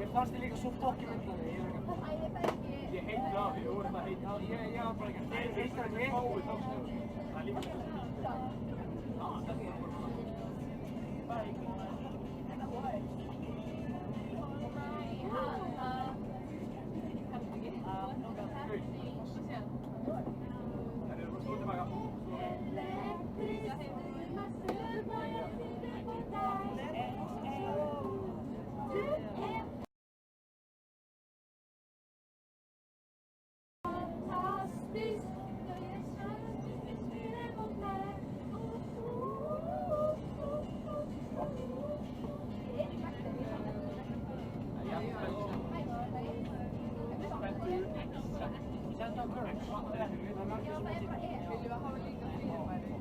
Mér fannst þið líka svo dokumentari. Ég heiti á því, þú voru það heiti á því. Ég var bara ekki að heita það ég. Það er líka svo fínt. Vill du ha lika fyrirværi?